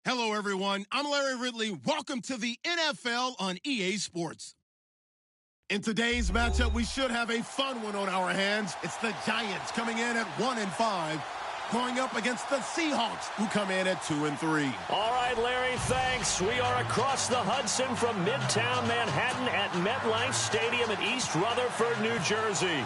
Hello, everyone. I'm Larry Ridley. Welcome to the NFL on EA Sports. In today's matchup, we should have a fun one on our hands. It's the Giants coming in at 1-5, going up against the Seahawks, who come in at 2-3. All right, Larry, thanks. We are across the Hudson from Midtown Manhattan at MetLife Stadium in East Rutherford, New Jersey.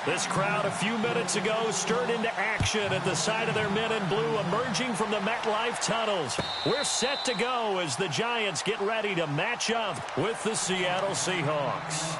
This crowd a few minutes ago stirred into action at the side of their men in blue emerging from the MetLife tunnels. We're set to go as the Giants get ready to match up with the Seattle Seahawks.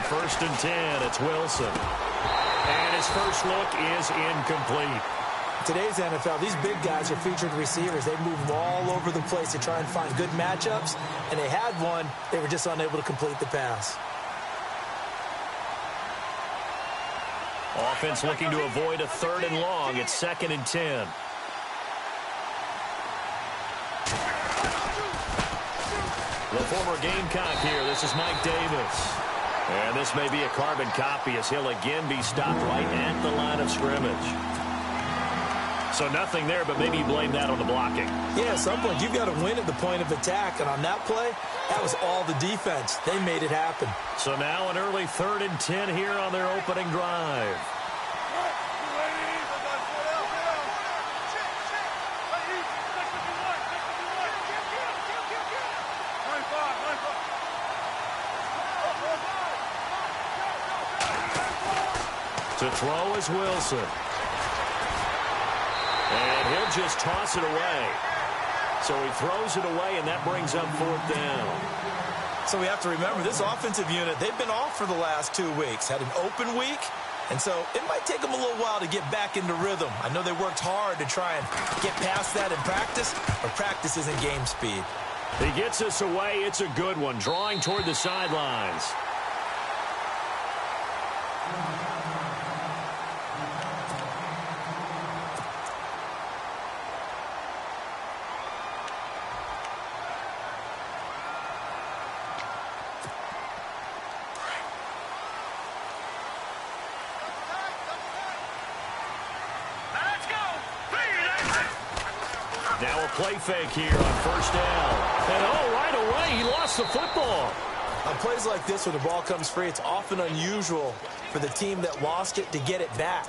First and 10, it's Wilson. And his first look is incomplete. Today's NFL, these big guys are featured receivers. They move them all over the place to try and find good matchups. And they had one. They were just unable to complete the pass. Offense looking to avoid a 3rd and long. It's 2nd and 10. The former Gamecock here. This is Mike Davis. And this may be a carbon copy as he'll again be stopped right at the line of scrimmage. So nothing there, but maybe you blame that on the blocking. Yeah, at some point you've got to win at the point of attack. And on that play, that was all the defense. They made it happen. So now an early 3rd and 10 here on their opening drive. To throw is Wilson. And he'll just toss it away. So he throws it away, and that brings up 4th down. So we have to remember, this offensive unit, they've been off for the last 2 weeks. Had an open week, and so it might take them a little while to get back into rhythm. I know they worked hard to try and get past that in practice, but practice isn't game speed. He gets us away. It's a good one, drawing toward the sidelines. Now a play fake here on 1st down. And right away, he lost the football. On plays like this where the ball comes free, it's often unusual for the team that lost it to get it back.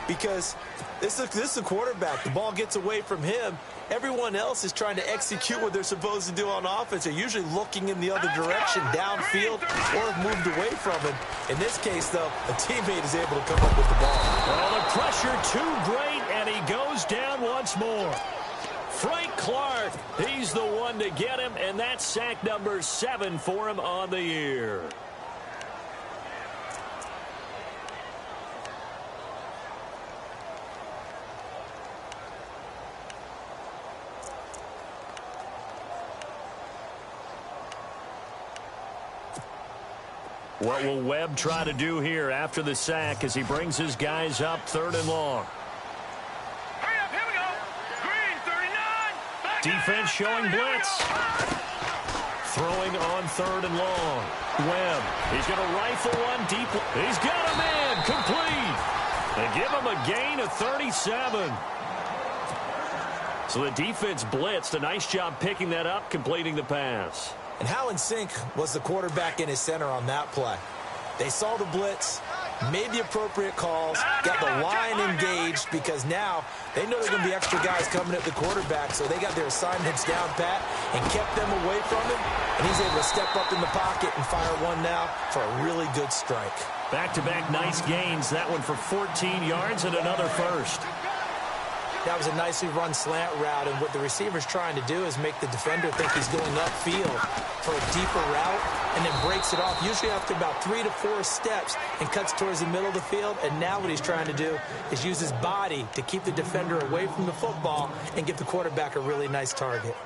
Because this is a quarterback. The ball gets away from him. Everyone else is trying to execute what they're supposed to do on offense. They're usually looking in the other direction, downfield, or have moved away from him. In this case, though, a teammate is able to come up with the ball. Well, the pressure too great, and he goes down once more. Frank Clark, he's the one to get him, and that's sack number 7 for him on the year. What will Webb try to do here after the sack as he brings his guys up 3rd and long? Defense showing blitz. Throwing on 3rd and long. Webb, he's going to rifle one deep. He's got a man complete. They give him a gain of 37. So the defense blitzed. A nice job picking that up, completing the pass. And how in sync was the quarterback and his center on that play? They saw the blitz, made the appropriate calls, got the line engaged because now they know there's going to be extra guys coming at the quarterback, so they got their assignments down pat and kept them away from him, and he's able to step up in the pocket and fire one now for a really good strike. Back-to-back nice gains, that one for 14 yards and another first. That was a nicely run slant route, and what the receiver's trying to do is make the defender think he's going upfield for a deeper route and then breaks it off, usually after about 3 to 4 steps, and cuts towards the middle of the field. And now what he's trying to do is use his body to keep the defender away from the football and give the quarterback a really nice target.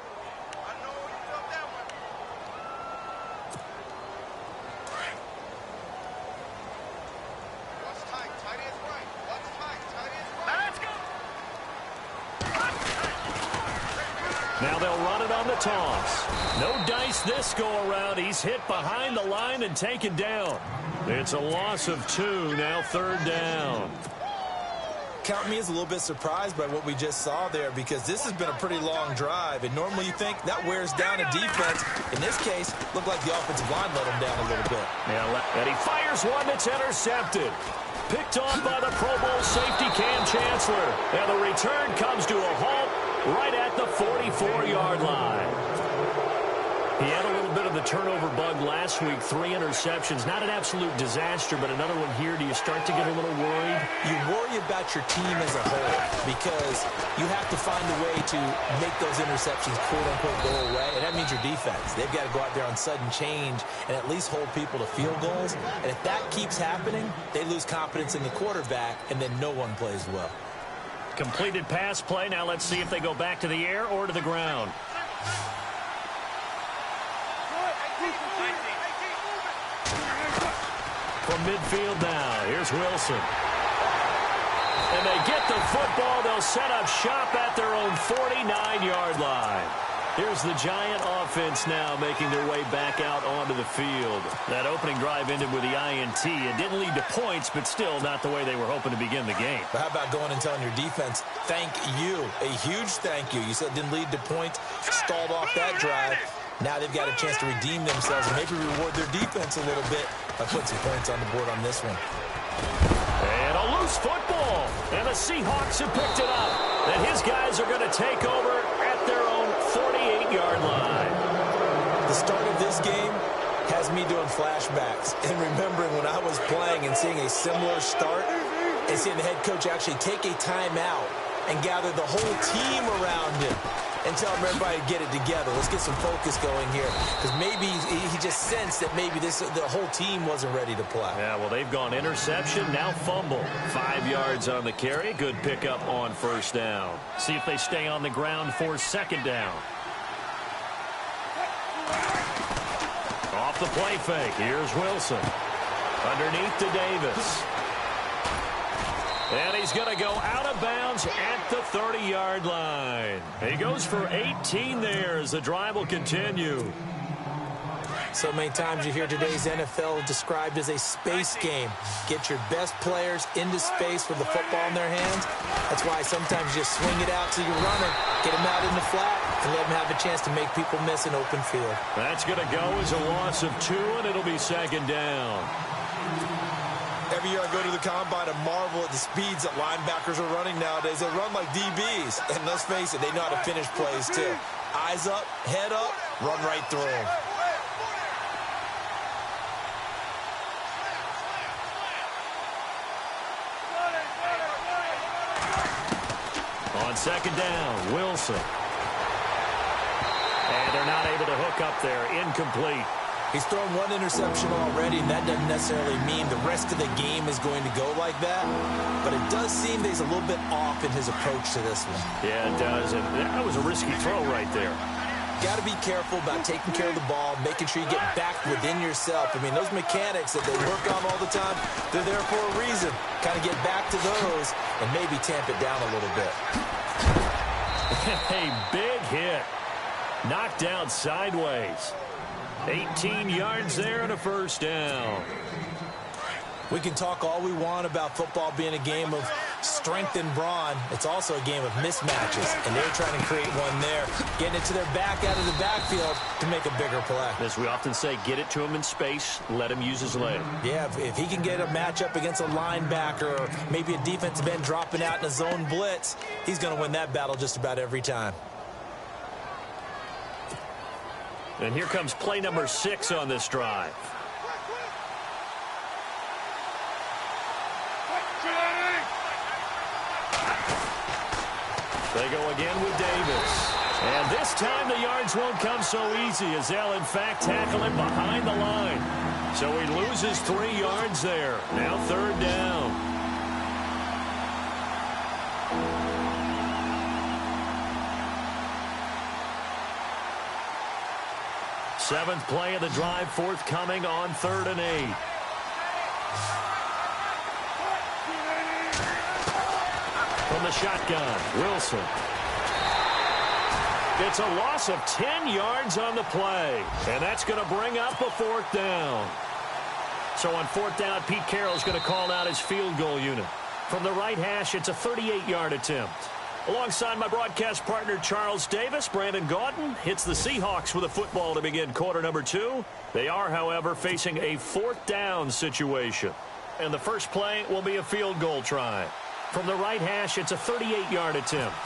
Now they'll run it on the toss. No dice this go-around. He's hit behind the line and taken down. It's a loss of 2, now 3rd down. Count me as a little bit surprised by what we just saw there, because this has been a pretty long drive, and normally you think that wears down a defense. In this case, looked like the offensive line let him down a little bit. Yeah, and he fires one that's intercepted. Picked off by the Pro Bowl safety Cam Chancellor. And the return comes to a halt right at the 44-yard line. He had a little bit of the turnover bug last week, 3 interceptions. Not an absolute disaster, but another one here. Do you start to get a little worried? You worry about your team as a whole, because you have to find a way to make those interceptions, quote-unquote, go away, and that means your defense. They've got to go out there on sudden change and at least hold people to field goals. And if that keeps happening, they lose confidence in the quarterback, and then no one plays well. Completed pass play. Now let's see if they go back to the air or to the ground. From midfield now, here's Wilson. And they get the football. They'll set up shop at their own 49-yard line. Here's the Giant offense now making their way back out onto the field. That opening drive ended with the INT. It didn't lead to points, but still not the way they were hoping to begin the game. But how about going and telling your defense, thank you, a huge thank you. You said it didn't lead to points, stalled off that drive. Now they've got a chance to redeem themselves and maybe reward their defense a little bit by putting some points on the board on this one. And a loose football. And the Seahawks have picked it up. And his guys are going to take over at their own 48-yard line. The start of this game has me doing flashbacks and remembering when I was playing and seeing a similar start and seeing the head coach actually take a timeout and gather the whole team around him and tell everybody to get it together. Let's get some focus going here, because maybe he just sensed that maybe the whole team wasn't ready to play. Yeah, well, they've gone interception, now fumble. 5 yards on the carry. Good pickup on 1st down. See if they stay on the ground for 2nd down. Off the play fake. Here's Wilson. Underneath to Davis. And he's going to go out of bounds at the 30-yard line. He goes for 18 there as the drive will continue. So many times you hear today's NFL described as a space game. Get your best players into space with the football in their hands. That's why sometimes you just swing it out to your runner, get him out in the flat, and let him have a chance to make people miss an open field. That's going to go as a loss of 2, and it'll be 2nd down. Every year I go to the combine and marvel at the speeds that linebackers are running nowadays. They run like DBs. And let's face it, they know how to finish plays too. Eyes up, head up, run right through them. On 2nd down, Wilson. And they're not able to hook up there. Incomplete. He's thrown 1 interception already, and that doesn't necessarily mean the rest of the game is going to go like that. But it does seem that he's a little bit off in his approach to this one. Yeah, it does. And that was a risky throw right there. Got to be careful about taking care of the ball, making sure you get back within yourself. I mean, those mechanics that they work on all the time, they're there for a reason. Kind of get back to those and maybe tamp it down a little bit. A big hit. Knocked down sideways. 18 yards there and a 1st down. We can talk all we want about football being a game of strength and brawn. It's also a game of mismatches, and they're trying to create one there, getting it to their back out of the backfield to make a bigger play. As we often say, get it to him in space, let him use his leg. Yeah, if he can get a matchup against a linebacker or maybe a defensive end dropping out in a zone blitz, he's going to win that battle just about every time. And here comes play number 6 on this drive. They go again with Davis. And this time the yards won't come so easy as they'll, in fact, tackle him behind the line. So he loses 3 yards there. Now 3rd down. Seventh play of the drive forthcoming on 3rd and 8. From the shotgun, Wilson. It's a loss of 10 yards on the play, and that's going to bring up a fourth down. So on fourth down, Pete Carroll's going to call out his field goal unit. From the right hash, it's a 38-yard attempt. Alongside my broadcast partner, Charles Davis, Brandon Gaudin hits the Seahawks with a football to begin quarter number 2. They are, however, facing a fourth down situation. And the first play will be a field goal try. From the right hash, it's a 38-yard attempt.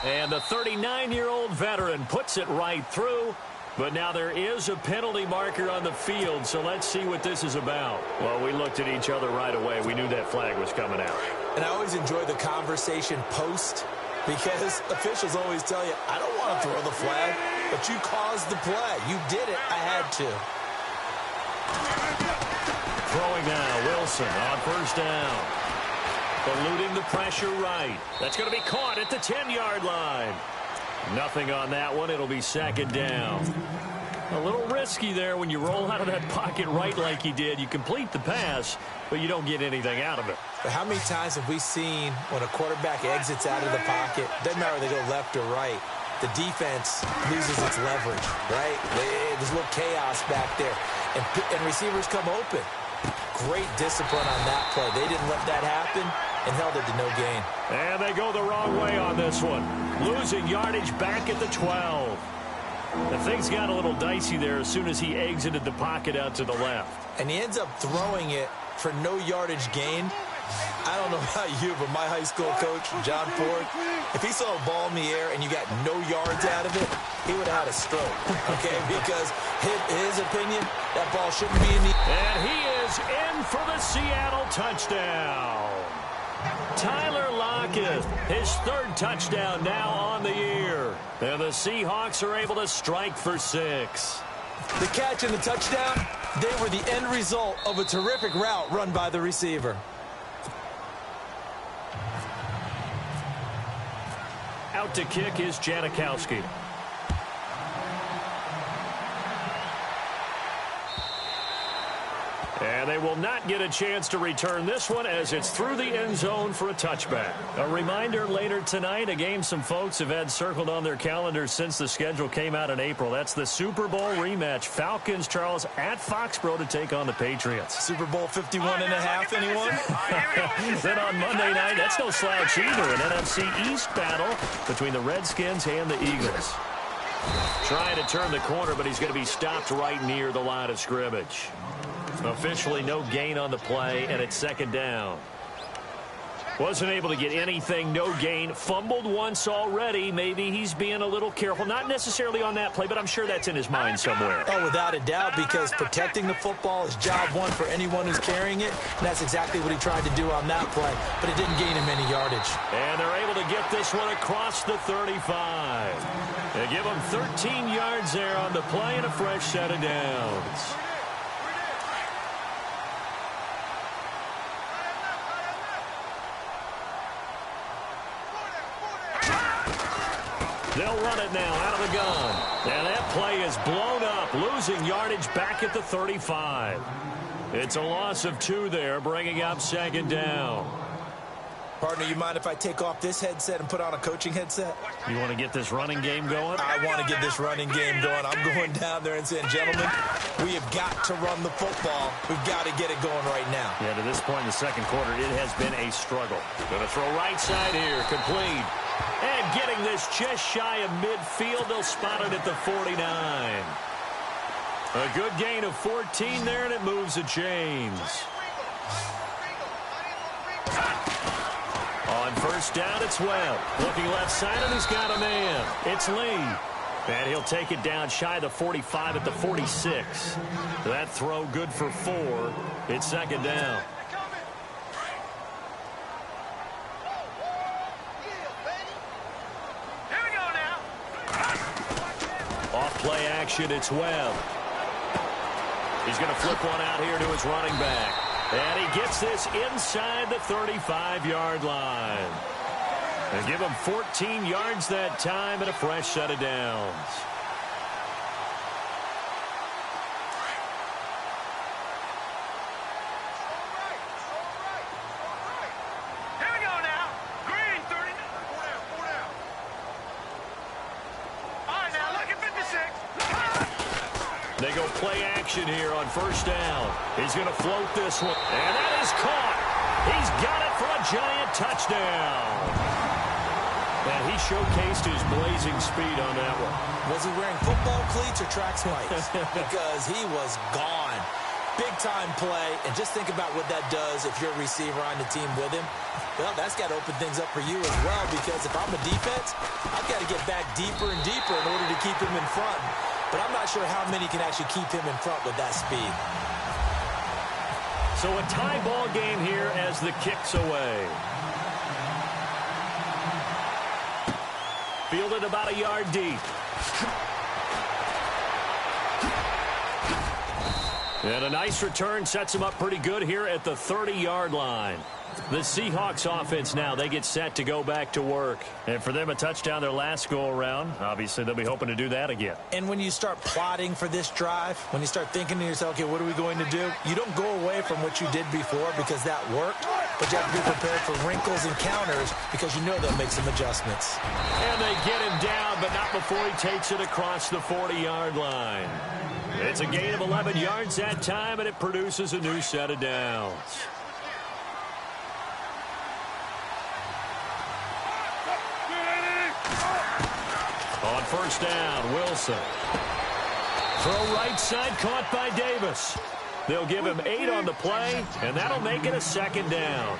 And the 39-year-old veteran puts it right through. But now there is a penalty marker on the field, so let's see what this is about. Well, we looked at each other right away. We knew that flag was coming out. And I always enjoy the conversation post because officials always tell you, I don't want to throw the flag, but you caused the play. You did it. I had to. Throwing now, Wilson on first down. Eluding the pressure right. That's going to be caught at the 10-yard line. Nothing on that one. It'll be second down. A little risky there when you roll out of that pocket right like he did. You complete the pass, but you don't get anything out of it. But how many times have we seen when a quarterback exits out of the pocket, doesn't matter whether they go left or right, the defense loses its leverage, right? There's a little chaos back there, and receivers come open. Great discipline on that play. They didn't let that happen and held it to no gain. And they go the wrong way on this one. Losing yardage back at the 12. The things got a little dicey there as soon as he exited the pocket out to the left. And he ends up throwing it for no yardage gain. I don't know about you, but my high school coach, John Ford, if he saw a ball in the air and you got no yards out of it, he would have had a stroke, okay? Because his opinion, that ball shouldn't be in the... And he is in for the Seattle touchdown. Tyler Lockett, his third touchdown now on the year. And the Seahawks are able to strike for 6. The catch and the touchdown, they were the end result of a terrific route run by the receiver. Out to kick is Janikowski. And they will not get a chance to return this one as it's through the end zone for a touchback. A reminder later tonight, a game some folks have had circled on their calendars since the schedule came out in April. That's the Super Bowl rematch. Falcons, Charles, at Foxborough to take on the Patriots. Super Bowl 51.5, anyone? Then on Monday night, that's no slouch either. An NFC East battle between the Redskins and the Eagles. Trying to turn the corner, but he's going to be stopped right near the line of scrimmage. Officially no gain on the play, and it's second down. Wasn't able to get anything, no gain. Fumbled once already. Maybe he's being a little careful. Not necessarily on that play, but I'm sure that's in his mind somewhere. Oh, without a doubt, because protecting the football is job one for anyone who's carrying it. And that's exactly what he tried to do on that play, but it didn't gain him any yardage. And they're able to get this one across the 35. They give him 13 yards there on the play and a fresh set of downs. They'll run it now out of the gun. And that play is blown up, losing yardage back at the 35. It's a loss of 2 there, bringing up second down. Partner, you mind if I take off this headset and put on a coaching headset? You want to get this running game going? I want to get this running game going. I'm going down there and saying, gentlemen, we have got to run the football. We've got to get it going right now. Yeah, to this point in the second quarter, it has been a struggle. Going to throw right side here, complete. And getting this just shy of midfield, they'll spot it at the 49. A good gain of 14 there, and it moves the chains. On first down, it's Webb. Looking left side, and he's got a man. It's Lee. And he'll take it down shy of the 45 at the 46. That throw good for 4. It's second down. Off play action, it's Webb. He's going to flip one out here to his running back. And he gets this inside the 35-yard line. And give him 14 yards that time and a fresh set of downs. Here we go go play action here on first down. He's going to float this one. And that is caught. He's got it for a giant touchdown. And he showcased his blazing speed on that one. Was he wearing football cleats or track spikes? Because he was gone. Big-time play, and just think about what that does if you're a receiver on the team with him. Well, that's got to open things up for you as well, because if I'm a defense, I've got to get back deeper and deeper in order to keep him in front. But I'm not sure how many can actually keep him in front with that speed. So a tie ball game here as the kick's away. Fielded about a yard deep. And a nice return sets him up pretty good here at the 30-yard line. The Seahawks offense now, they get set to go back to work. And for them, a touchdown their last go-around. Obviously, they'll be hoping to do that again. And when you start plotting for this drive, when you start thinking to yourself, okay, what are we going to do? You don't go away from what you did before because that worked. But you have to be prepared for wrinkles and counters because you know they'll make some adjustments. And they get him down, but not before he takes it across the 40-yard line. It's a gain of 11 yards that time, and it produces a new set of downs. On first down, Wilson. Throw right side, caught by Davis. They'll give him 8 on the play, and that'll make it a second down.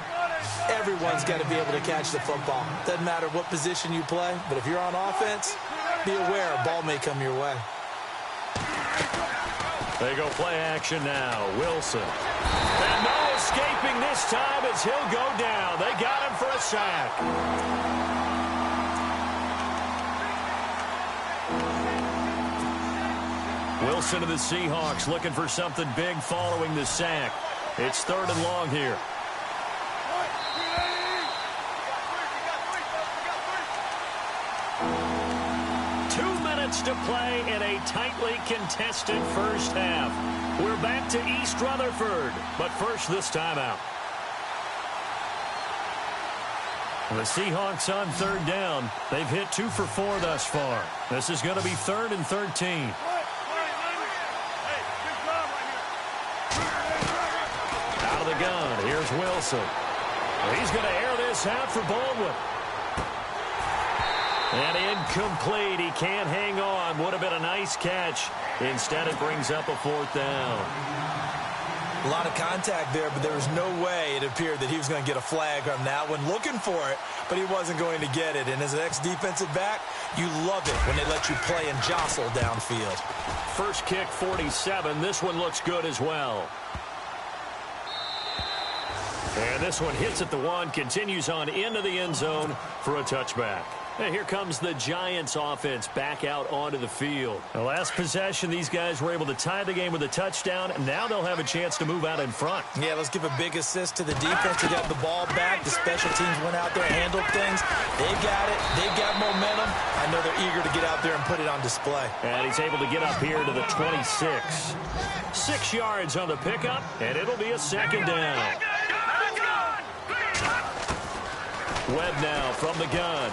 Everyone's got to be able to catch the football. Doesn't matter what position you play, but if you're on offense, be aware a ball may come your way. They go play action now. Wilson. And no escaping this time as he'll go down. They got him for a sack. Wilson of the Seahawks looking for something big following the sack. It's 3rd and long here. To play in a tightly contested first half. We're back to East Rutherford, but first this timeout. The Seahawks on 3rd down. They've hit 2 for 4 thus far. This is going to be 3rd and 13. Out of the gun, here's Wilson. He's going to air this out for Baldwin. And incomplete. He can't hang on. Would have been a nice catch. Instead, it brings up a 4th down. A lot of contact there, but there was no way it appeared that he was going to get a flag on that one. Looking for it, but he wasn't going to get it. And as an ex-defensive back, you love it when they let you play and jostle downfield. First kick, 47. This one looks good as well. And this one hits at the 1, continues on into the end zone for a touchback. And here comes the Giants offense back out onto the field. The last possession, these guys were able to tie the game with a touchdown. And now they'll have a chance to move out in front. Yeah, let's give a big assist to the defense. They got the ball back. The special teams went out there and handled things. They got it. They got momentum. I know they're eager to get out there and put it on display. And he's able to get up here to the 26. 6 yards on the pickup, and it'll be a second down. Webb now from the gun.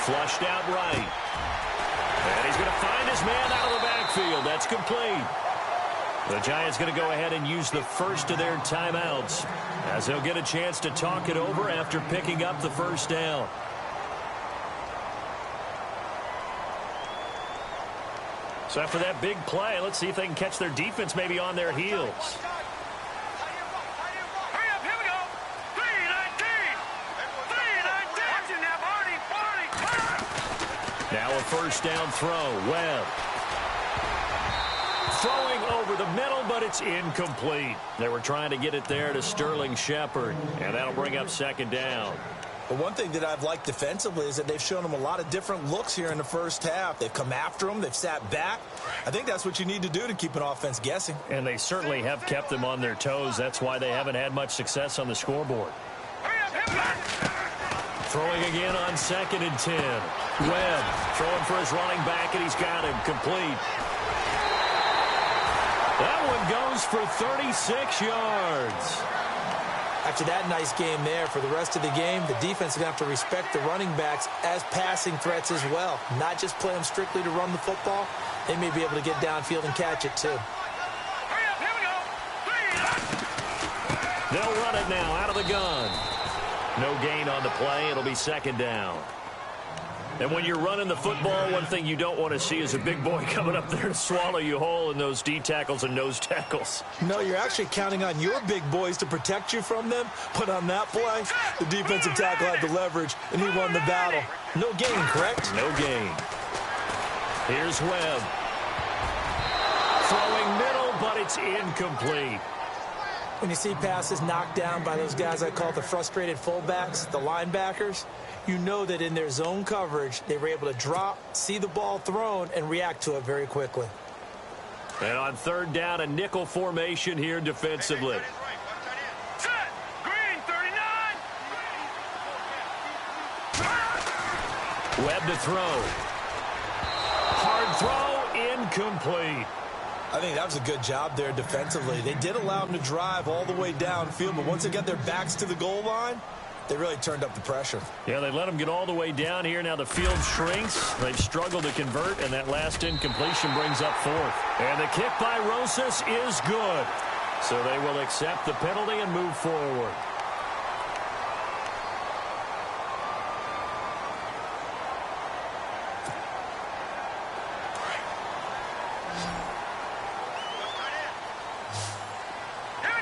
Flushed out right. And he's going to find his man out of the backfield. That's complete. The Giants going to go ahead and use the first of their timeouts as they'll get a chance to talk it over after picking up the first down. So after that big play, let's see if they can catch their defense maybe on their heels. Now a first down throw. Webb. Throwing over the middle, but it's incomplete. They were trying to get it there to Sterling Shepard, and that'll bring up second down. But one thing that I've liked defensively is that they've shown them a lot of different looks here in the first half. They've come after them. They've sat back. I think that's what you need to do to keep an offense guessing. And they certainly have kept them on their toes. That's why they haven't had much success on the scoreboard. Throwing again on 2nd and 10. Webb throwing for his running back, and he's got him complete. That one goes for 36 yards. After that nice game there, for the rest of the game, the defense is going to have to respect the running backs as passing threats as well. Not just play them strictly to run the football. They may be able to get downfield and catch it too. They'll run it now out of the gun. No gain on the play. It'll be second down. And when you're running the football, one thing you don't want to see is a big boy coming up there to swallow you whole in those D tackles and nose tackles. No, you're actually counting on your big boys to protect you from them. But on that play, the defensive tackle had the leverage, and he won the battle. No gain, correct? No gain. Here's Webb. Throwing middle, but it's incomplete. When you see passes knocked down by those guys I call the frustrated fullbacks, the linebackers, you know that in their zone coverage, they were able to drop, see the ball thrown, and react to it very quickly. And on third down, a nickel formation here defensively. Webb to throw. Hard throw, incomplete. I think that was a good job there defensively. They did allow them to drive all the way downfield, but once they got their backs to the goal line, they really turned up the pressure. Yeah, they let them get all the way down here. Now the field shrinks. They've struggled to convert, and that last incompletion brings up fourth. And the kick by Rosas is good. So they will accept the penalty and move forward.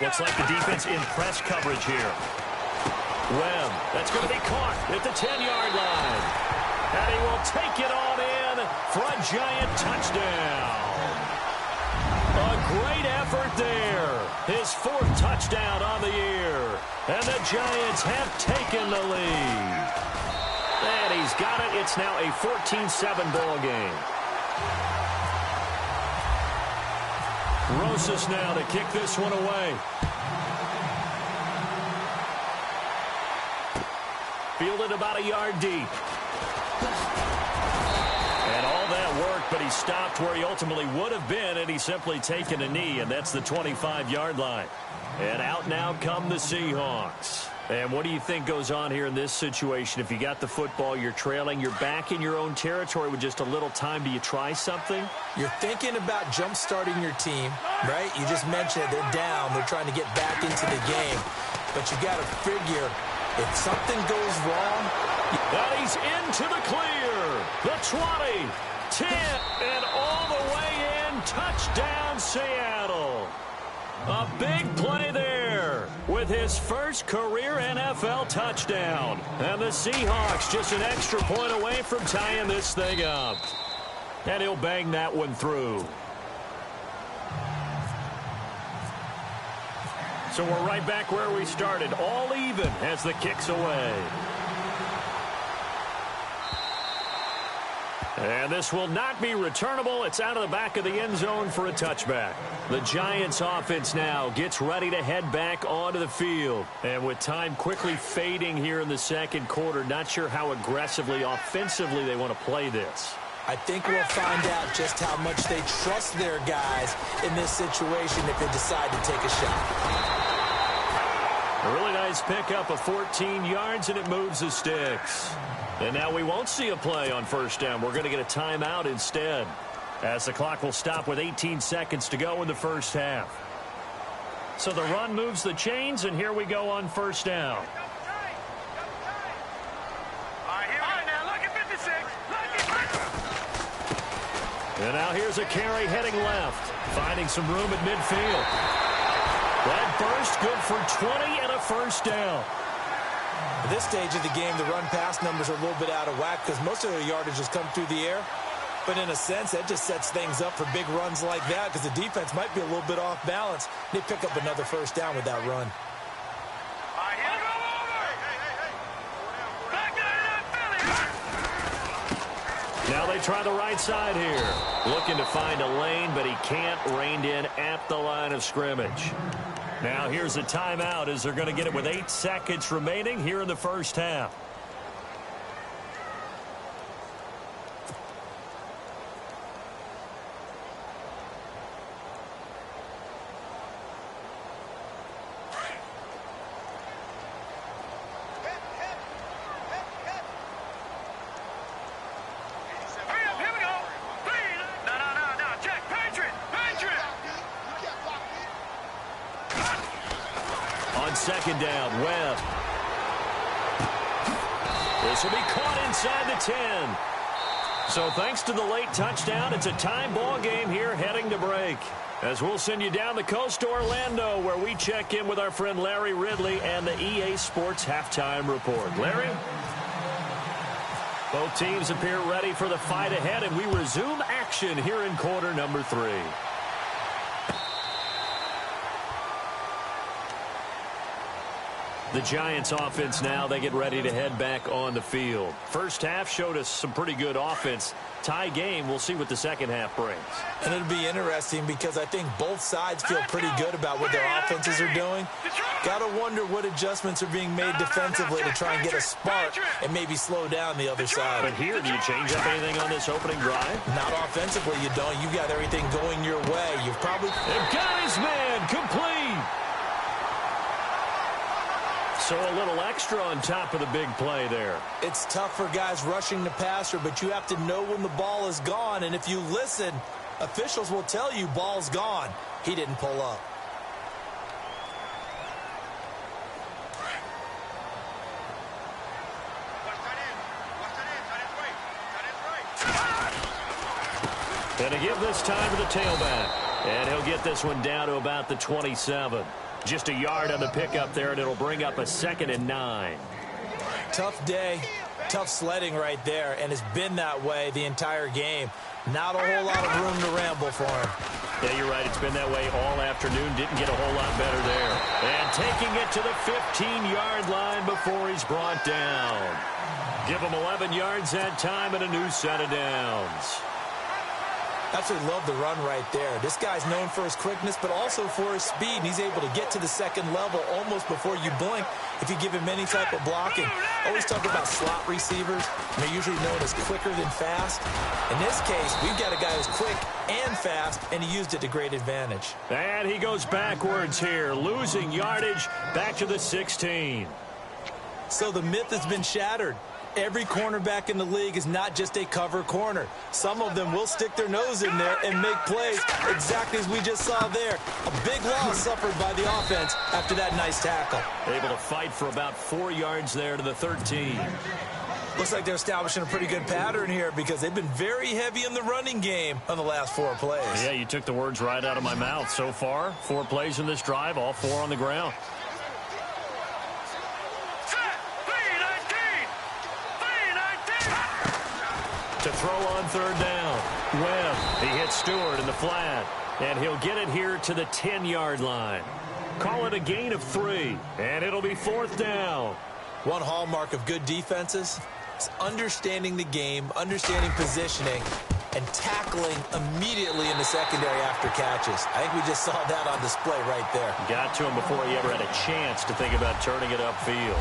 Looks like the defense in press coverage here. Webb, that's going to be caught at the 10-yard line. And he will take it on in for a giant touchdown. A great effort there. His fourth touchdown on the year. And the Giants have taken the lead. And he's got it. It's now a 14-7 ball game. Rosas now to kick this one away. Fielded about a yard deep. And all that worked, but he stopped where he ultimately would have been, and he's simply taken a knee, and that's the 25-yard line. And out now come the Seahawks. And what do you think goes on here in this situation? If you got the football, you're trailing, you're back in your own territory with just a little time. Do you try something? You're thinking about jump-starting your team, right? You just mentioned it. They're down. They're trying to get back into the game. But you got to figure, if something goes wrong... And he's into the clear. The 20, 10, and all the way in. Touchdown, Seattle. A big play there with his first career NFL touchdown. And the Seahawks just an extra point away from tying this thing up. And he'll bang that one through. So we're right back where we started, all even as the kick's away. And this will not be returnable. It's out of the back of the end zone for a touchback. The Giants offense now gets ready to head back onto the field. And with time quickly fading here in the second quarter, not sure how aggressively, offensively they want to play this. I think we'll find out just how much they trust their guys in this situation if they decide to take a shot. A really nice pickup of 14 yards, and it moves the sticks. And now we won't see a play on first down. We're going to get a timeout instead, as the clock will stop with 18 seconds to go in the first half. So the run moves the chains, and here we go on first down. All right, now look at 56. And now here's a carry heading left, finding some room at midfield. That burst good for 20 and a first down. At this stage of the game, the run-pass numbers are a little bit out of whack because most of their yardage has come through the air. But in a sense, that just sets things up for big runs like that because the defense might be a little bit off balance. They pick up another first down with that run. Now they try the right side here. Looking to find a lane, but he can't. Reined in at the line of scrimmage. Now here's a timeout as they're going to get it with 8 seconds remaining here in the first half. second down. Webb. This will be caught inside the 10. So thanks to the late touchdown, it's a tie ball game here heading to break. As we'll send you down the coast to Orlando, where we check in with our friend Larry Ridley and the EA Sports Halftime Report. Larry? Both teams appear ready for the fight ahead, and we resume action here in quarter number 3. The Giants offense now, they get ready to head back on the field. First half showed us some pretty good offense. Tie game, we'll see what the second half brings. And it'll be interesting because I think both sides feel pretty good about what their offenses are doing. Got to wonder what adjustments are being made defensively to try and get a spark and maybe slow down the other side. But here, do you change up anything on this opening drive? Not offensively, you don't. You got everything going your way. You've probably... They've got his man complete. So a little extra on top of the big play there. It's tough for guys rushing the passer, but you have to know when the ball is gone. And if you listen, officials will tell you ball's gone. He didn't pull up. And to give this time to the tailback. And he'll get this one down to about the 27. Just a yard on the pickup there, and it'll bring up a 2nd and 9. Tough day, tough sledding right there, and it's been that way the entire game. Not a whole lot of room to ramble for him. Yeah, you're right. It's been that way all afternoon. Didn't get a whole lot better there. And taking it to the 15-yard line before he's brought down. Give him 11 yards that time and a new set of downs. Absolutely love the run right there. This guy's known for his quickness, but also for his speed. And he's able to get to the second level almost before you blink if you give him any type of blocking. Always talk about slot receivers. And they're usually known as quicker than fast. In this case, we've got a guy who's quick and fast, and he used it to great advantage. And he goes backwards here, losing yardage back to the 16. So the myth has been shattered. Every cornerback in the league is not just a cover corner. Some of them will stick their nose in there and make plays exactly as we just saw there. A big loss suffered by the offense after that nice tackle. Able to fight for about 4 yards there to the 13. Looks like they're establishing a pretty good pattern here because they've been very heavy in the running game on the last 4 plays. Yeah, you took the words right out of my mouth. So far, 4 plays in this drive, all 4 on the ground. To throw on 3rd down. Webb, he hits Stewart in the flat. And he'll get it here to the 10-yard line. Call it a gain of 3. And it'll be 4th down. One hallmark of good defenses is understanding the game, understanding positioning, and tackling immediately in the secondary after catches. I think we just saw that on display right there. Got to him before he ever had a chance to think about turning it upfield.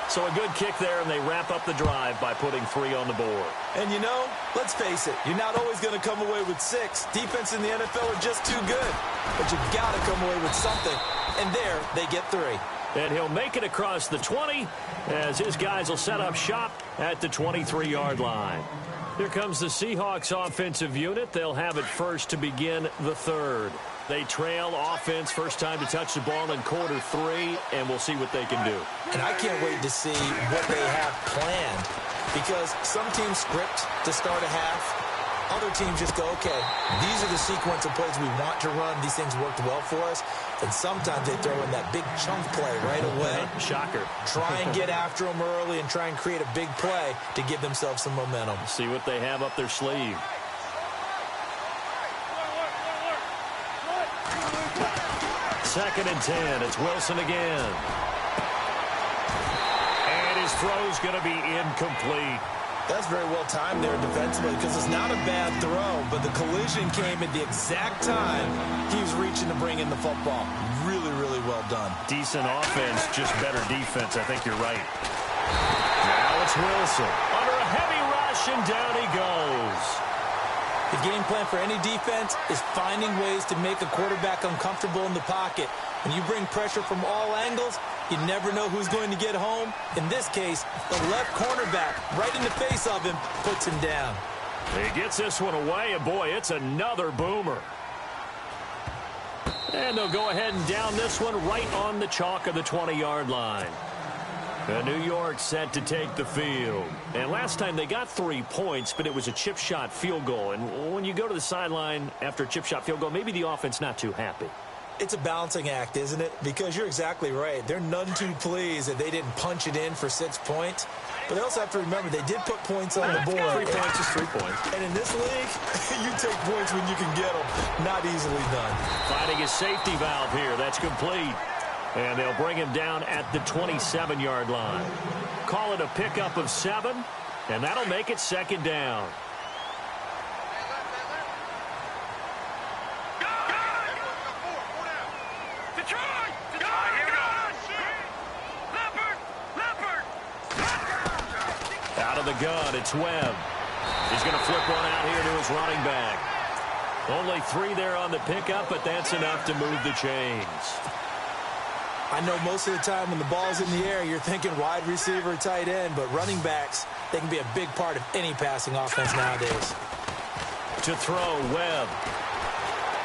So a good kick there, and they wrap up the drive by putting 3 on the board. And, you know, let's face it, you're not always going to come away with 6. Defense in the NFL are just too good. But you've got to come away with something. And there, they get 3. And he'll make it across the 20 as his guys will set up shop at the 23-yard line. Here comes the Seahawks offensive unit. They'll have it first to begin the 3rd. They trail offense, first time to touch the ball in quarter 3, and we'll see what they can do. And I can't wait to see what they have planned because some teams script to start a half. Other teams just go, okay, these are the sequence of plays we want to run. These things worked well for us. And sometimes they throw in that big chunk play right away. Shocker. Try and get after them early and try and create a big play to give themselves some momentum. See what they have up their sleeve. Second and 10. It's Wilson again. And his throw's going to be incomplete. That's very well timed there defensively because it's not a bad throw, but the collision came at the exact time he was reaching to bring in the football. Really, really well done. Decent offense, just better defense. I think you're right. Now it's Wilson. Under a heavy rush, and down he goes. The game plan for any defense is finding ways to make a quarterback uncomfortable in the pocket. When you bring pressure from all angles, you never know who's going to get home. In this case, the left cornerback, right in the face of him, puts him down. He gets this one away, and boy, it's another boomer. And they'll go ahead and down this one right on the chalk of the 20-yard line. And New York set to take the field. And last time they got 3 points, but it was a chip shot field goal. And when you go to the sideline after a chip shot field goal, maybe the offense not too happy. It's a balancing act, isn't it? Because you're exactly right. They're none too pleased that they didn't punch it in for 6 points. But they also have to remember they did put points on the board. 3 points is 3 points. And in this league, you take points when you can get them. Not easily done. Finding his safety valve here. That's complete. And they'll bring him down at the 27-yard line. Call it a pickup of 7, and that'll make it 2nd down. Out of the gun, it's Webb. He's going to flip one out here to his running back. Only 3 there on the pickup, but that's enough to move the chains. I know most of the time when the ball's in the air, you're thinking wide receiver, tight end, but running backs, they can be a big part of any passing offense nowadays. To throw, Webb.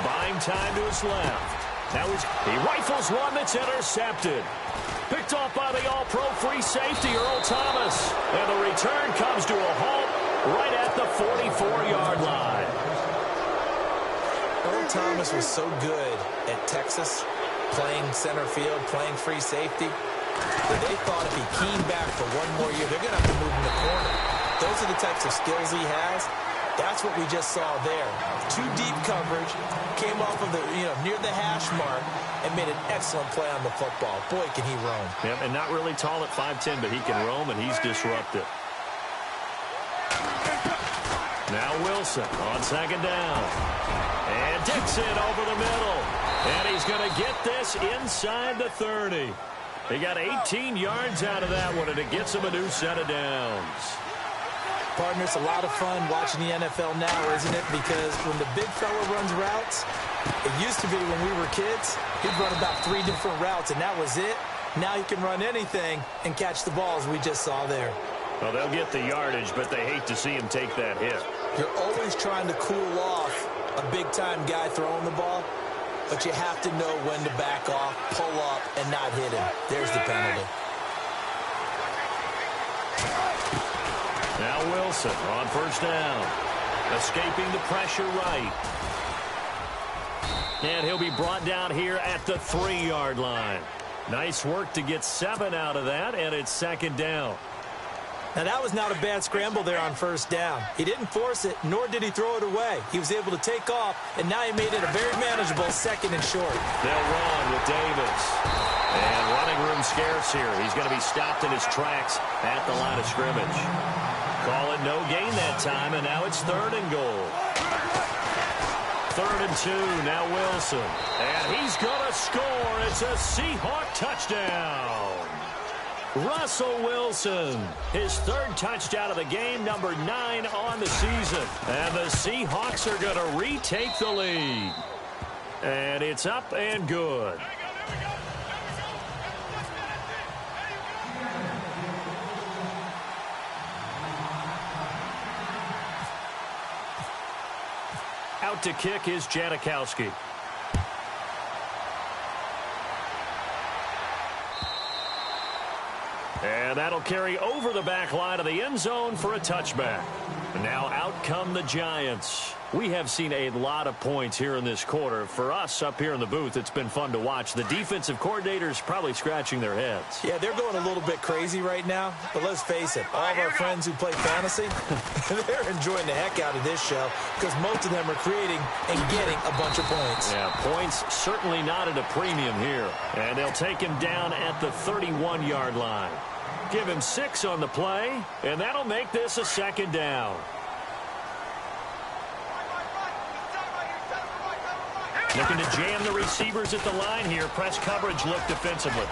Buying time to his left. He rifles one that's intercepted. Picked off by the all-pro free safety, Earl Thomas. And the return comes to a halt right at the 44-yard line. Earl Thomas was so good at Texas, playing center field, playing free safety, that they thought if he came back for one more year, they're going to have to move him to corner. Those are the types of skills he has. That's what we just saw there. 2 deep coverage, came off of the, near the hash mark, and made an excellent play on the football. Boy, can he roam. Yep, and not really tall at 5'10", but he can roam, and he's disruptive. Now Wilson on 2nd down. And Dixon over the middle. And he's going to get this inside the 30. He got 18 yards out of that one, and it gets him a new set of downs. Partner, it's a lot of fun watching the NFL now, isn't it? Because when the big fella runs routes, it used to be when we were kids, he'd run about 3 different routes, and that was it. Now he can run anything and catch the balls we just saw there. Well, they'll get the yardage, but they hate to see him take that hit. You're always trying to cool off a big-time guy throwing the ball, but you have to know when to back off, pull up, and not hit him. There's the penalty. Now Wilson on 1st down. Escaping the pressure right. And he'll be brought down here at the 3-yard line. Nice work to get 7 out of that, and it's 2nd down. Now, that was not a bad scramble there on 1st down. He didn't force it, nor did he throw it away. He was able to take off, and now he made it a very manageable 2nd and short. They'll run with Davis. And running room scarce here. He's going to be stopped in his tracks at the line of scrimmage. Call it no gain that time, and now it's 3rd and goal. 3rd and 2, now Wilson. And he's going to score. It's a Seahawk touchdown. Russell Wilson, his 3rd touchdown of the game, number 9 on the season. And the Seahawks are going to retake the lead. And it's up and good. Out to kick is Janikowski. And that'll carry over the back line of the end zone for a touchback. Now out come the Giants. We have seen a lot of points here in this quarter. For us up here in the booth, it's been fun to watch. The defensive coordinators probably scratching their heads. Yeah, they're going a little bit crazy right now. But let's face it, all of our friends who play fantasy, they're enjoying the heck out of this show because most of them are creating and getting a bunch of points. Yeah, points certainly not at a premium here. And they'll take him down at the 31-yard line. Give him 6 on the play, and that'll make this a 2nd down. Looking to jam the receivers at the line here. Press coverage look defensively.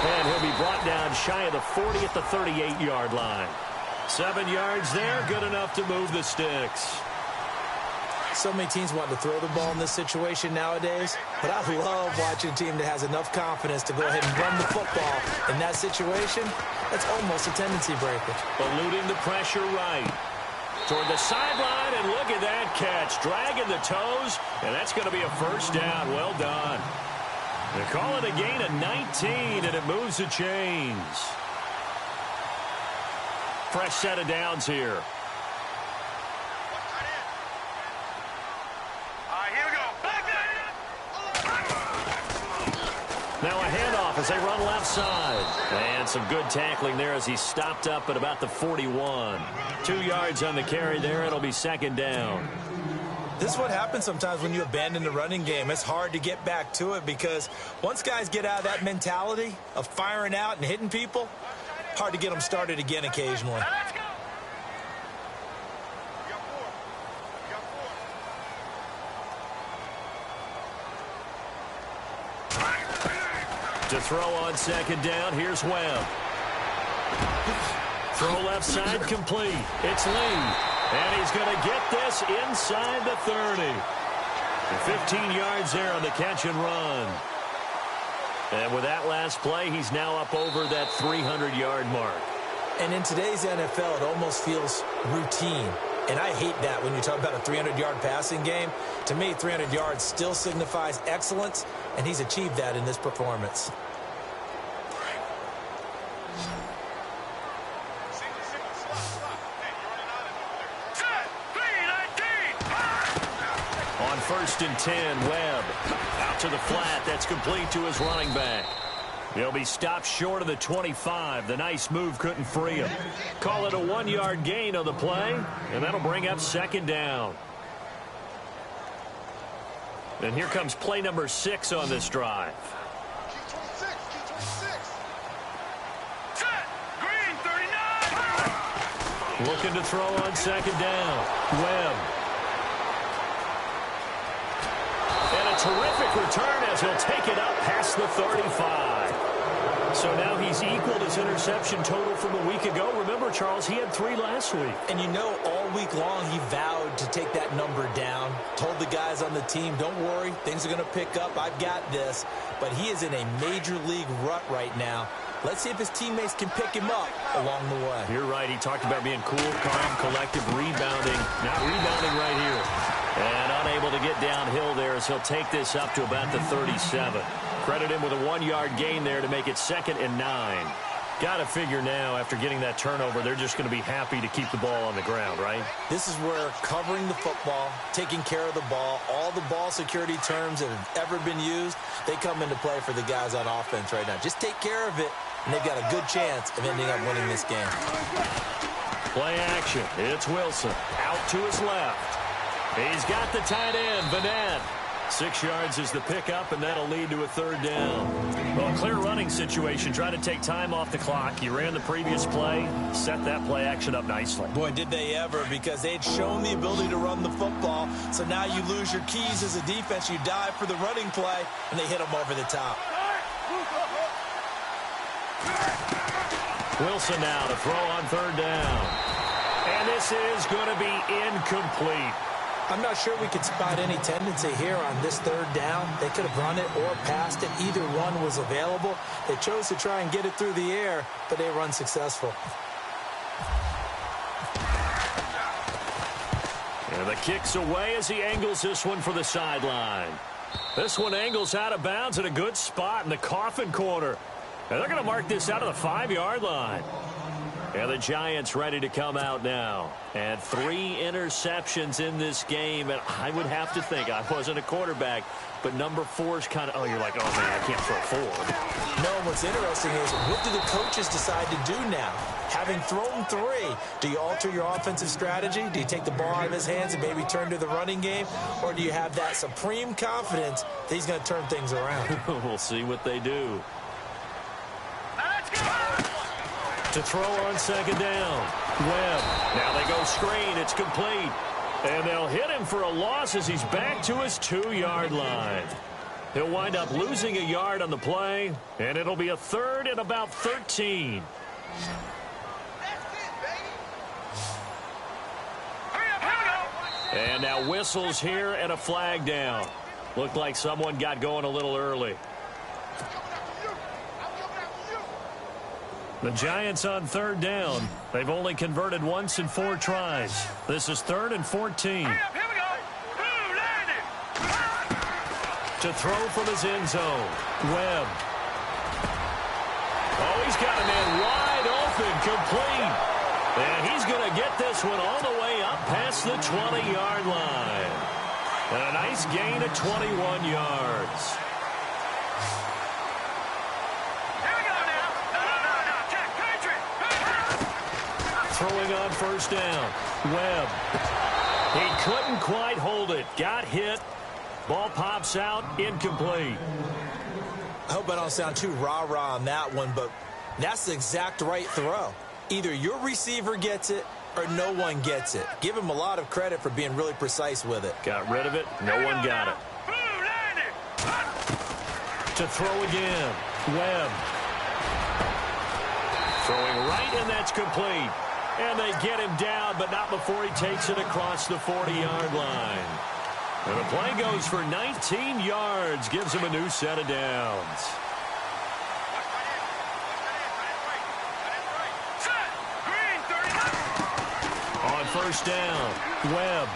And he'll be brought down shy of the 40 at the 38-yard line. 7 yards there, good enough to move the sticks. So many teams want to throw the ball in this situation nowadays, but I love watching a team that has enough confidence to go ahead and run the football. In that situation, that's almost a tendency breaker. Eluding the pressure right. toward the sideline, and look at that catch. Dragging the toes, and that's going to be a first down. Well done. They call it a gain of 19, and it moves the chains. Fresh set of downs here. Here we go. Now a handoff as they run left side. And some good tackling there as he stopped up at about the 41. 2 yards on the carry there. It'll be second down. This is what happens sometimes when you abandon the running game. It's hard to get back to it because once guys get out of that mentality of firing out and hitting people, hard to get them started again occasionally. To throw on second down, here's Webb. Throw left side complete. It's Lee. And he's going to get this inside the 30. 15 yards there on the catch and run. And with that last play, he's now up over that 300-yard mark. And in today's NFL, it almost feels routine. And I hate that when you talk about a 300-yard passing game. To me, 300 yards still signifies excellence, and he's achieved that in this performance. On 1st and 10, Webb out to the flat. That's complete to his running back. He'll be stopped short of the 25. The nice move couldn't free him. Call it a 1-yard gain on the play, and that'll bring up second down. And here comes play number 6 on this drive. Green 39. Looking to throw on second down. Webb. And a terrific return as he'll take it up past the 35. So now he's equaled his interception total from a week ago. Remember, Charles, he had 3 last week. And you know, all week long he vowed to take that number down. Told the guys on the team, don't worry, things are going to pick up. I've got this. But he is in a major league rut right now. Let's see if his teammates can pick him up along the way. You're right. He talked about being cool, calm, collective, rebounding. Not rebounding right here. And unable to get downhill there as he'll take this up to about the 37. Credit him with a 1-yard gain there to make it 2nd and 9. Got to figure now, after getting that turnover, they're just going to be happy to keep the ball on the ground, right? This is where covering the football, taking care of the ball, all the ball security terms that have ever been used, they come into play for the guys on offense right now. Just take care of it, and they've got a good chance of ending up winning this game. Play action. It's Wilson. Out to his left. He's got the tight end, Vanette. 6 yards is the pickup, and that'll lead to a 3rd down. Well, a clear running situation. Try to take time off the clock. He ran the previous play, set that play action up nicely. Boy, did they ever, because they'd shown the ability to run the football. So now you lose your keys as a defense. You dive for the running play, and they hit them over the top. Wilson now to throw on 3rd down. And this is going to be incomplete. I'm not sure we could spot any tendency here on this 3rd down. They could have run it or passed it. Either one was available. They chose to try and get it through the air, but they were unsuccessful. And the kick's away as he angles this one for the sideline. This one angles out of bounds at a good spot in the coffin corner. And they're going to mark this out of the 5-yard line. And the Giants ready to come out now. And 3 interceptions in this game. And I would have to think, I wasn't a quarterback, but number 4 is kind of, oh, you're like, oh, man, I can't throw 4. No, what's interesting is, what do the coaches decide to do now? Having thrown 3, do you alter your offensive strategy? Do you take the ball out of his hands and maybe turn to the running game? Or do you have that supreme confidence that he's going to turn things around? We'll see what they do. To throw on 2nd down. Webb. Now they go screen. It's complete. And they'll hit him for a loss as he's back to his 2-yard line. He'll wind up losing a yard on the play, and it'll be a 3rd and about 13. And now whistles here and a flag down. Looked like someone got going a little early. The Giants on third down. They've only converted once in 4 tries. This is 3rd and 14. Here we go. Boom, landed. To throw from his end zone. Webb. Oh, he's got a man wide open, complete. And he's going to get this one all the way up past the 20-yard line. And a nice gain of 21 yards. Throwing on first down. Webb. He couldn't quite hold it. Got hit. Ball pops out. Incomplete. I hope I don't sound too rah-rah on that one, but that's the exact right throw. Either your receiver gets it or no one gets it. Give him a lot of credit for being really precise with it. Got rid of it. No one got it. To throw again. Webb. Throwing right, and that's complete. And they get him down, but not before he takes it across the 40-yard line. And the play goes for 19 yards, gives him a new set of downs. On first down, Webb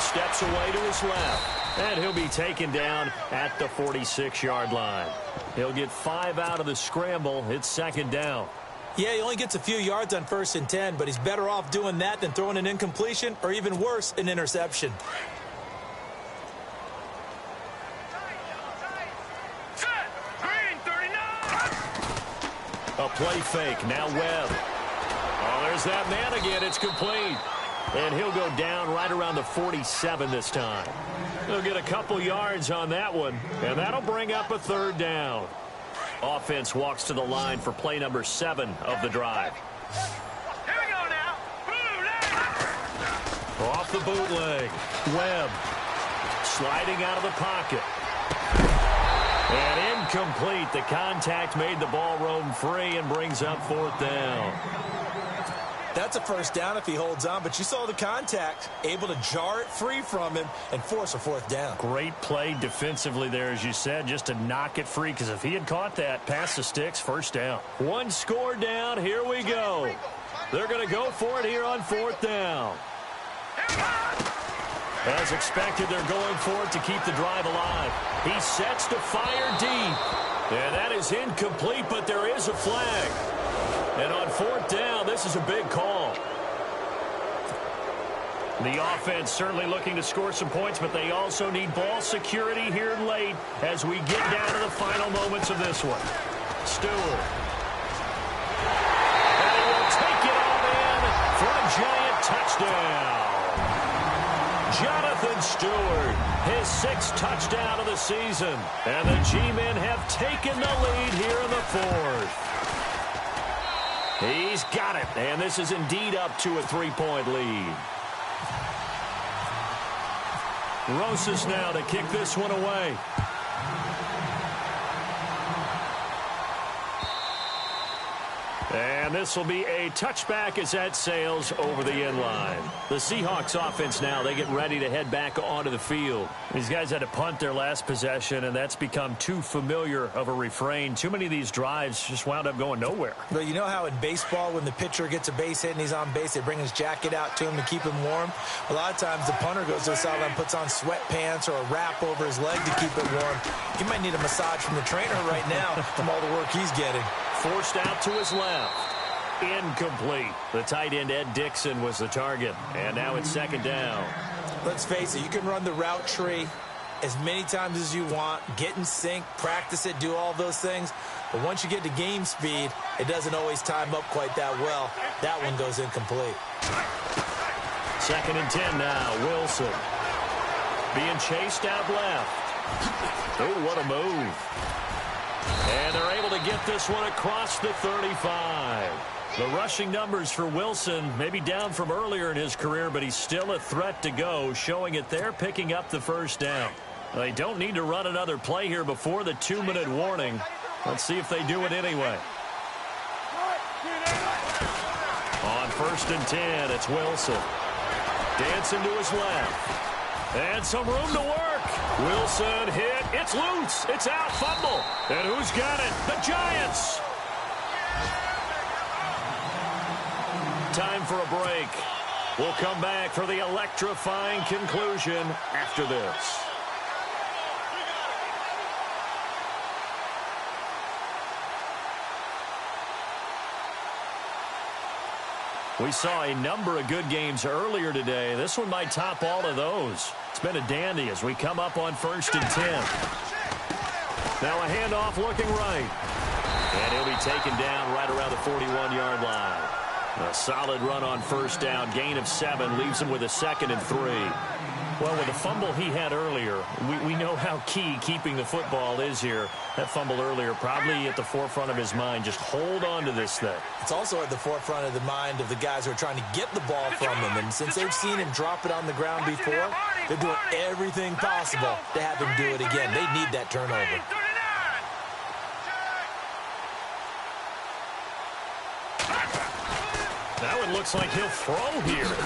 steps away to his left, and he'll be taken down at the 46-yard line. He'll get 5 out of the scramble. It's 2nd down. Yeah, he only gets a few yards on 1st and 10, but he's better off doing that than throwing an incompletion or even worse, an interception. A play fake. Now Webb. Oh, there's that man again. It's complete. And he'll go down right around the 47 this time. He'll get a couple yards on that one, and that'll bring up a 3rd down. Offense walks to the line for play number 7 of the drive. Here we go now. Bootleg. Off the bootleg. Webb sliding out of the pocket. And incomplete. The contact made the ball roam free and brings up 4th down. That's a 1st down if he holds on, but you saw the contact, able to jar it free from him and force a 4th down. Great play defensively there, as you said, just to knock it free, because if he had caught that, past the sticks, 1st down. 1 score down, here we go. They're going to go for it here on 4th down. As expected, they're going for it to keep the drive alive. He sets to fire deep. And that is incomplete, but there is a flag. And on 4th down, this is a big call. The offense certainly looking to score some points, but they also need ball security here late as we get down to the final moments of this one. Stewart. And he will take it all in for a Giant touchdown. Jonathan Stewart, his 6th touchdown of the season. And the G-men have taken the lead here in the 4th. He's got it, and this is indeed up to a 3-point lead. Rosas now to kick this one away. And this will be a touchback as that sails over the end line. The Seahawks offense now, they get ready to head back onto the field. These guys had to punt their last possession, and that's become too familiar of a refrain. Too many of these drives just wound up going nowhere. But you know how in baseball, when the pitcher gets a base hit and he's on base, they bring his jacket out to him to keep him warm? A lot of times the punter goes to the sideline and puts on sweatpants or a wrap over his leg to keep it warm. He might need a massage from the trainer right now from all the work he's getting. Forced out to his left. Incomplete. The tight end, Ed Dixon, was the target. And now it's 2nd down. Let's face it, you can run the route tree as many times as you want, get in sync, practice it, do all those things. But once you get to game speed, it doesn't always time up quite that well. That one goes incomplete. 2nd and 10 now. Wilson being chased out left. Oh, what a move. And they're able to get this one across the 35. The rushing numbers for Wilson may be down from earlier in his career, but he's still a threat to go, showing it there, picking up the 1st down. They don't need to run another play here before the 2-minute warning. Let's see if they do it anyway. On 1st and 10, it's Wilson. Dancing to his left. And some room to work. Wilson hit. It's loose. It's out. Fumble. And who's got it? The Giants. time for a break. We'll come back for the electrifying conclusion after this. We saw a number of good games earlier today. This one might top all of those. It's been a dandy as we come up on 1st and 10. Now a handoff looking right. And he'll be taken down right around the 41-yard line. A solid run on 1st down. Gain of 7 leaves him with a 2nd and 3. Well, with the fumble he had earlier, we know how key keeping the football is here. That fumble earlier probably at the forefront of his mind. Just hold on to this thing. It's also at the forefront of the mind of the guys who are trying to get the ball from him. And since they've seen him drop it on the ground before, they're doing everything possible to have him do it again. They need that turnover. Now it looks like he'll throw here.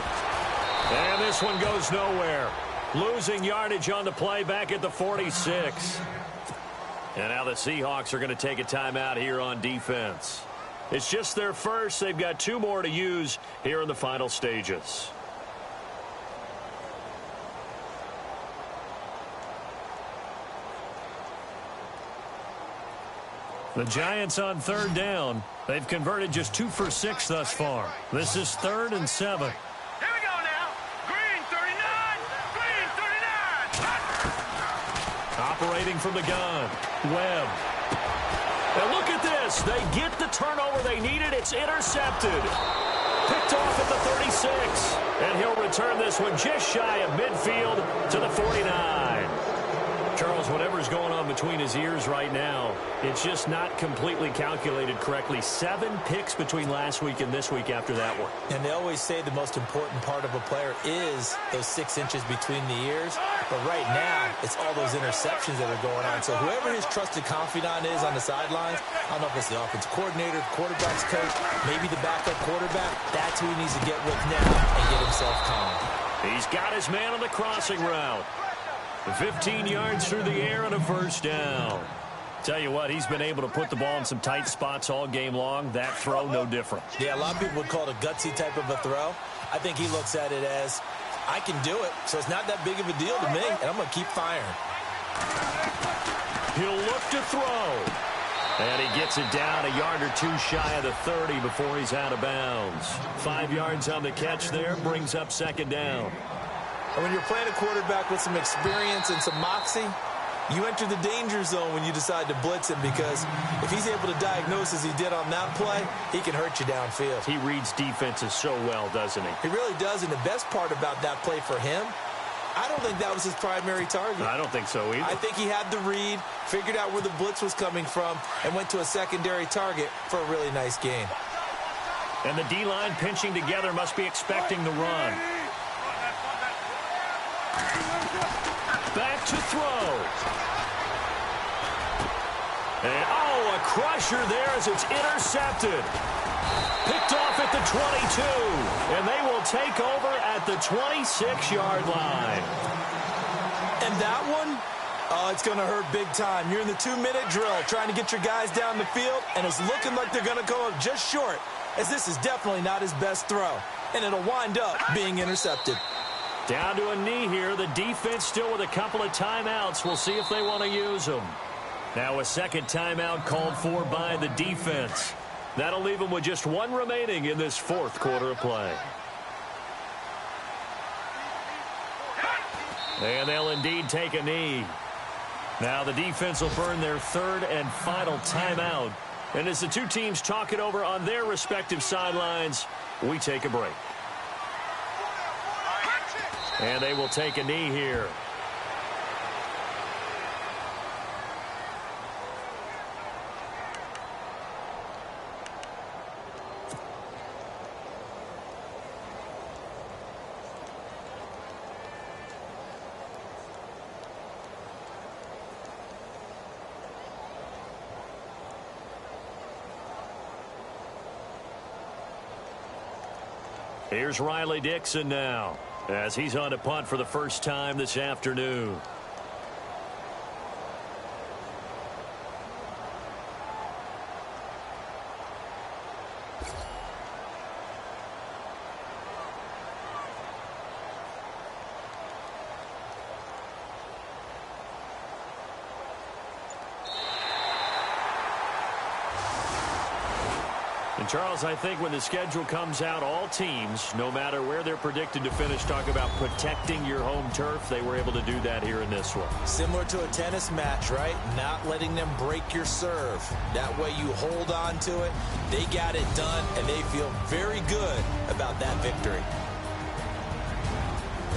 And this one goes nowhere. Losing yardage on the play back at the 46. And now the Seahawks are going to take a timeout here on defense. It's just their first. They've got 2 more to use here in the final stages. The Giants on 3rd down. They've converted just 2 for 6 thus far. This is 3rd and 7. Here we go now. Green 39. Green 39. Operating from the gun. Webb. And look at this. They get the turnover they needed. It's intercepted. Picked off at the 36. And he'll return this one just shy of midfield to the 49. Charles, whatever's going on between his ears right now, it's just not completely calculated correctly. 7 picks between last week and this week after that one. And they always say the most important part of a player is those 6 inches between the ears. But right now, it's all those interceptions that are going on. So whoever his trusted confidant is on the sidelines, I don't know if it's the offensive coordinator, the quarterback's coach, maybe the backup quarterback, that's who he needs to get with now and get himself calm. He's got his man on the crossing route. 15 yards through the air and a 1st down. Tell you what, he's been able to put the ball in some tight spots all game long. That throw, no different. Yeah, a lot of people would call it a gutsy type of a throw. I think he looks at it as, I can do it, so it's not that big of a deal to me, and I'm going to keep firing. He'll look to throw. And he gets it down a yard or 2 shy of the 30 before he's out of bounds. 5 yards on the catch there, brings up 2nd down. And when you're playing a quarterback with some experience and some moxie, you enter the danger zone when you decide to blitz him, because if he's able to diagnose as he did on that play, he can hurt you downfield. He reads defenses so well, doesn't he? He really does, and the best part about that play for him, I don't think that was his primary target. I don't think so either. I think he had the read, figured out where the blitz was coming from, and went to a secondary target for a really nice gain. And the D-line pinching together must be expecting the run. Back to throw. And, a crusher there as it's intercepted. Picked off at the 22. And they will take over at the 26-yard line. And that one, it's going to hurt big time. You're in the 2-minute drill trying to get your guys down the field, and it's looking like they're going to come up just short, as this is definitely not his best throw. And it'll wind up being intercepted. Down to a knee here. The defense still with a couple of timeouts. We'll see if they want to use them. Now a 2nd timeout called for by the defense. That'll leave them with just 1 remaining in this 4th quarter of play. And they'll indeed take a knee. Now the defense will burn their 3rd and final timeout. And as the 2 teams talk it over on their respective sidelines, we take a break. And they will take a knee here. Here's Riley Dixon now, as he's on to punt for the first time this afternoon. And, Charles, I think when the schedule comes out, all teams, no matter where they're predicted to finish, talk about protecting your home turf. They were able to do that here in this one. Similar to a tennis match, right? Not letting them break your serve. That way you hold on to it. They got it done, and they feel very good about that victory.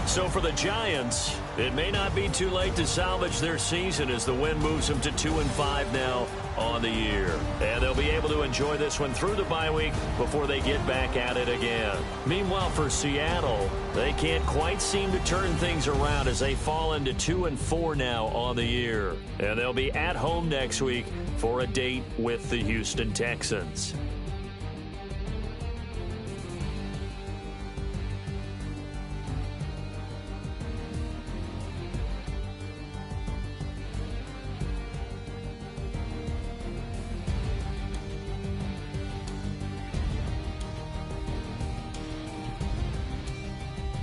So for the Giants, it may not be too late to salvage their season as the win moves them to 2-5 now on the year. And they'll be able to enjoy this one through the bye week before they get back at it again. Meanwhile, for Seattle, they can't quite seem to turn things around as they fall into 2-4 now on the year. And they'll be at home next week for a date with the Houston Texans.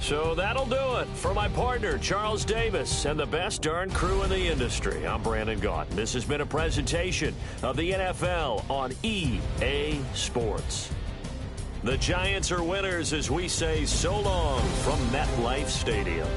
So that'll do it for my partner, Charles Davis, and the best darn crew in the industry. I'm Brandon Gaunt. This has been a presentation of the NFL on EA Sports. The Giants are winners as we say so long from MetLife Stadium.